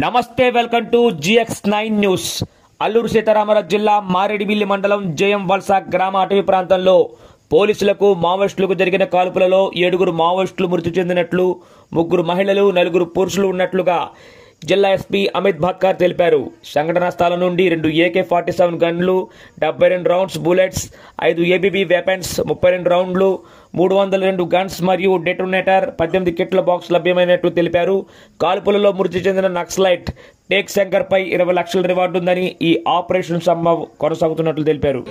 నమస్తే, welcome to GX9 news. Alluri Sitaramaraju జిల్లా మారేడుమిల్లి మండలం జయం వలస గ్రామ అటవీ ప్రాంతంలో పోలీసులకు మావోయిస్టులకు జరిగిన కాల్పులలో 7 మావోయిస్టులు మృతి చెందినట్లు, 3 మహిళలు 4 పురుషులు ఉన్నట్లుగా జిల్లా ఎస్పీ అమిత్ భాత్కర్ తెలిపారు. సంఘటనా స్థలం నుండి 2 AK-47 గన్లు, 72 rounds bullets, 5 ABB weapons, 32 రౌండ్లు, 302 గన్స్ మరియు డెటోనేటర్, 18 కిట్ల బాక్స్ లభ్యమైనట్లు తెలిపారు. కాల్పులలో మృతి చెందిన నక్సలైట్ టేక్ శంకర్ పై 20 లక్షల రివార్డు ఉందని, ఈ ఆపరేషన్ సంభవ్ కొనసాగుతున్నట్లు తెలిపారు.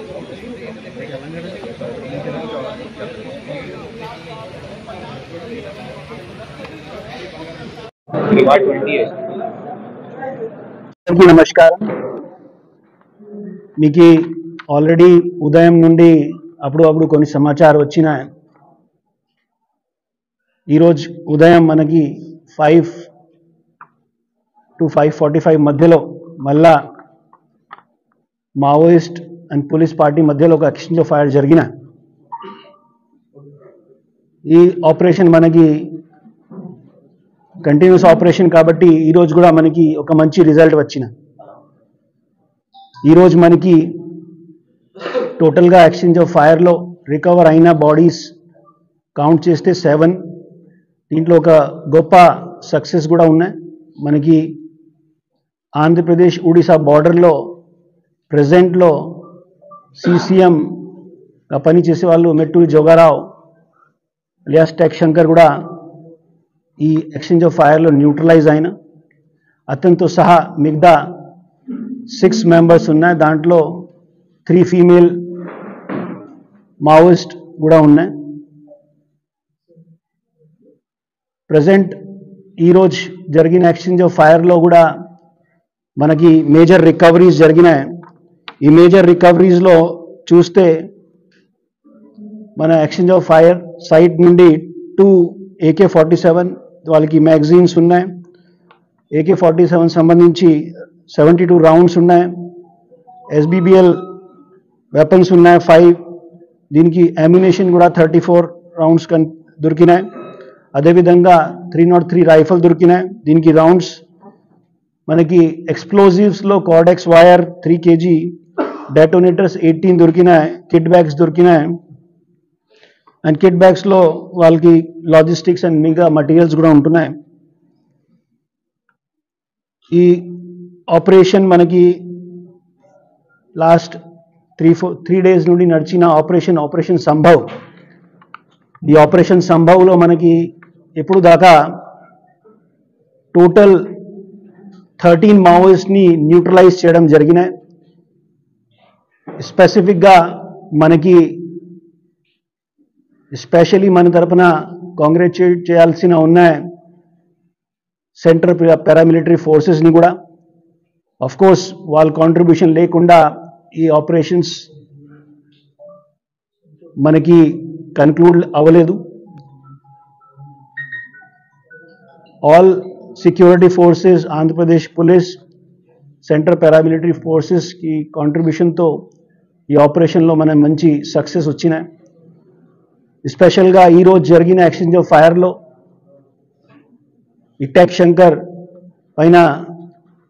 నమస్కారం. మీకు ఆల్రెడీ ఉదయం నుండి అప్పుడు కొన్ని సమాచారం వచ్చినాయి. ఈరోజు ఉదయం మనకి 5 to 5:45 మధ్యలో మళ్ళా మావోయిస్ట్ అండ్ పోలీస్ పార్టీ మధ్యలో ఒక ఎక్స్చేంజ్ ఆఫ్ ఫైర్ జరిగిన ఈ ఆపరేషన్ మనకి కంటిన్యూస్ ఆపరేషన్ కాబట్టి ఈరోజు కూడా మనకి ఒక మంచి రిజల్ట్ వచ్చిన. ఈరోజు మనకి టోటల్గా ఎక్స్చేంజ్ ఆఫ్ ఫైర్లో రికవర్ అయిన బాడీస్ కౌంట్ చేస్తే 7. దీంట్లో ఒక గొప్ప సక్సెస్ కూడా ఉన్నాయి. మనకి ఆంధ్రప్రదేశ్ ఒడిశా బార్డర్లో ప్రెజెంట్లో CCMగా పనిచేసే వాళ్ళు మెట్టూరి జోగారావు అలియాస్ టేక్ శంకర్ కూడా ఈ ఎక్స్చేంజ్ ఆఫ్ ఫైర్లో న్యూట్రలైజ్ అయిన. అతనితో సహా మిగతా 6 మెంబర్స్ ఉన్నాయి. దాంట్లో 3 ఫీమేల్ మావోయిస్ట్ కూడా ఉన్నాయి. ప్రజెంట్ ఈరోజు జరిగిన ఎక్స్చేంజ్ ఆఫ్ ఫైర్లో కూడా మనకి మేజర్ రికవరీస్ జరిగినాయి. ఈ మేజర్ రికవరీస్లో చూస్తే మన ఎక్స్చేంజ్ ఆఫ్ ఫైర్ సైట్ నుండి 2 AK-47 వాళ్ళకి మ్యాగజైన్స్ ఉన్నాయి. AK-47 సంబంధించి 72 రౌండ్స్ ఉన్నాయి. SBBL వెపన్స్ ఉన్నాయి 5. దీనికి అమ్యునేషన్ కూడా 34 రౌండ్స్ దొరికినాయి. అదేవిధంగా 303 రైఫల్ దొరికినాయి. దీనికి రౌండ్స్ మనకి ఎక్స్ప్లోజివ్స్లో కార్డెక్స్ వైర్ 3 kg, డెటోనేటర్స్ 18 దొరికినాయి. కిట్ బ్యాగ్స్ దొరికినాయి. అండ్ కిట్ బ్యాగ్స్లో వాళ్ళకి లాజిస్టిక్స్ అండ్ మిగతా మటీరియల్స్ కూడా ఉంటున్నాయి. ఈ ఆపరేషన్ మనకి లాస్ట్ 3 డేస్ నుండి నడిచిన ఆపరేషన్ సంభవ్. ఈ ఆపరేషన్ సంభవ్లో మనకి ఎప్పుడు దాకా టోటల్ 13 మావోయిస్ట్ని న్యూట్రలైజ్ చేయడం జరిగినాయి. స్పెసిఫిక్గా మనకి ఎస్పెషల్లీ మన తరపున కాంగ్రాచులేట్ చేయాల్సిన ఉన్నాయి సెంట్రల్ పారామిలిటరీ ఫోర్సెస్ని కూడా. ఆఫ్ కోర్స్ వాళ్ళ కాంట్రిబ్యూషన్ లేకుండా ఈ ఆపరేషన్స్ మనకి కన్క్లూడ్ అవ్వలేదు. All security forces, Andhra Pradesh police, central paramilitary ఫోర్సెస్కి కాంట్రిబ్యూషన్తో ఈ ఆపరేషన్లో మనం మంచి సక్సెస్ వచ్చినాయి. స్పెషల్గా ఈరోజు జరిగిన ఎక్స్చేంజ్ ఆఫ్ ఫైర్లో ఈ టేక్ శంకర్ పైన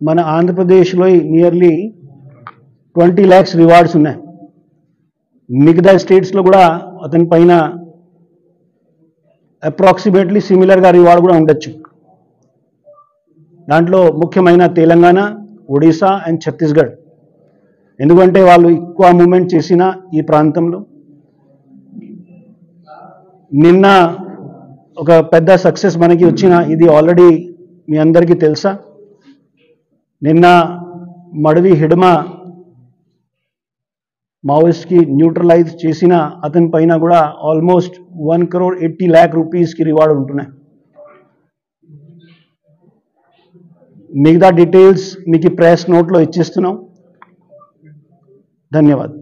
మన ఆంధ్రప్రదేశ్లో నియర్లీ 20 lakhs రివార్డ్స్ ఉన్నాయి. మిగతా స్టేట్స్లో కూడా అతని పైన అప్రాక్సిమేట్లీ సిమిలర్గా రివార్డ్ కూడా ఉండొచ్చు. దాంట్లో ముఖ్యమైన తెలంగాణ, ఒడిశా అండ్ ఛత్తీస్గఢ్. ఎందుకంటే వాళ్ళు ఎక్కువ మూమెంట్ చేసిన ఈ ప్రాంతంలో. నిన్న ఒక పెద్ద సక్సెస్ మనకి వచ్చిన, ఇది ఆల్రెడీ మీ అందరికీ తెలుసా. నిన్న మడవి హిడ్మా మావోయిస్ట్కి న్యూట్రలైజ్ చేసిన అతని పైన కూడా ఆల్మోస్ట్ 1.80 lakh రూపీస్కి రివార్డు ఉంటున్నాయి. మిగతా డీటెయిల్స్ మీకు ప్రెస్ నోట్లో ఇచ్చేస్తున్నాం. ధన్యవాదాలు.